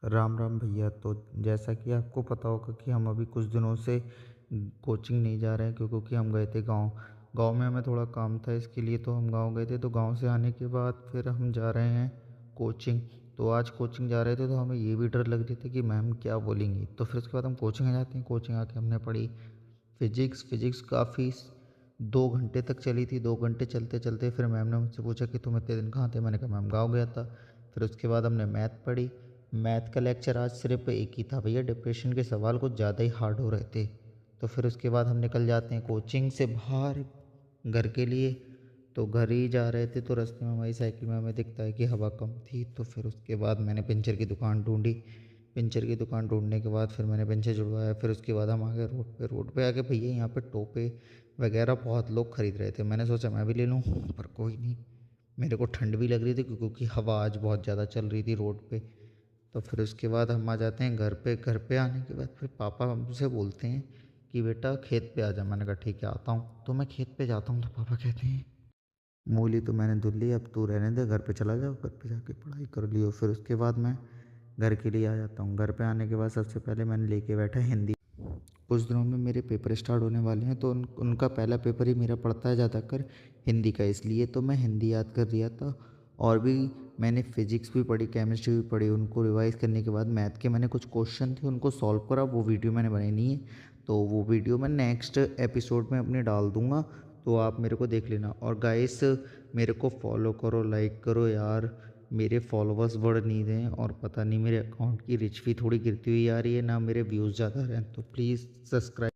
राम राम भैया। तो जैसा कि आपको पता होगा कि हम अभी कुछ दिनों से कोचिंग नहीं जा रहे हैं क्योंकि हम गए थे गांव। गांव में हमें थोड़ा काम था, इसके लिए तो हम गांव गए थे। तो गांव से आने के बाद फिर हम जा रहे हैं कोचिंग। तो आज कोचिंग जा रहे थे तो हमें ये भी डर लग रही थी कि मैम क्या बोलेंगी। तो फिर उसके बाद हम कोचिंग आ जाते हैं। कोचिंग आके हमने पढ़ी फिजिक्स। फिजिक्स काफ़ी 2 घंटे तक चली थी। 2 घंटे चलते चलते फिर मैम ने मुझसे पूछा कि तुम इतने दिन कहाँ थे। मैंने कहा मैम गाँव गया था। फिर उसके बाद हमने मैथ पढ़ी। मैथ का लेक्चर आज सिर्फ एक ही था भैया, डिप्रेशन के सवाल कुछ ज़्यादा ही हार्ड हो रहे थे। तो फिर उसके बाद हम निकल जाते हैं कोचिंग से बाहर घर के लिए। तो घर ही जा रहे थे तो रास्ते में हमारी साइकिल में हमें दिखता है कि हवा कम थी। तो फिर उसके बाद मैंने पंचर की दुकान ढूंढी। पंचर की दुकान ढूंढने के बाद फिर मैंने पंचर जुड़वाया। फिर उसके बाद हम आ गए रोड पे। रोड पे आके भैया यहाँ पे टोपे वगैरह बहुत लोग ख़रीद रहे थे। मैंने सोचा मैं भी ले लूँ, पर कोई नहीं। मेरे को ठंड भी लग रही थी क्योंकि हवा आज बहुत ज़्यादा चल रही थी रोड पे। तो फिर उसके बाद हम आ जाते हैं घर पे। घर पे आने के बाद फिर पापा हमसे बोलते हैं कि बेटा खेत पे आ जा। मैंने कहा ठीक है आता हूँ। तो मैं खेत पे जाता हूँ तो पापा कहते हैं मूली तो मैंने धुल ली, अब तू रहने दे, घर पे चला जाओ, घर पे जाके पढ़ाई कर लियो। फिर उसके बाद मैं घर के लिए आ जाता हूँ। घर पे आने के बाद सबसे पहले मैंने लेके बैठा हिंदी। कुछ दिनों में मेरे पेपर स्टार्ट होने वाले हैं तो उनका पहला पेपर ही मेरा पड़ता है ज़्यादातर हिंदी का, इसलिए तो मैं हिंदी याद कर लिया था। और भी मैंने फिजिक्स भी पढ़ी, केमिस्ट्री भी पढ़ी। उनको रिवाइज़ करने के बाद मैथ के मैंने कुछ क्वेश्चन थे उनको सॉल्व करा। वो वीडियो मैंने बनाई नहीं है, तो वो वीडियो मैं नेक्स्ट एपिसोड में अपने डाल दूँगा, तो आप मेरे को देख लेना। और गाइस मेरे को फॉलो करो, लाइक करो यार। मेरे फॉलोअर्स बढ़ नहीं रहे हैं और पता नहीं मेरे अकाउंट की रिच भी थोड़ी गिरती हुई आ रही है, ना मेरे व्यूज़ ज़्यादा आ रहे हैं। तो प्लीज़ सब्सक्राइब।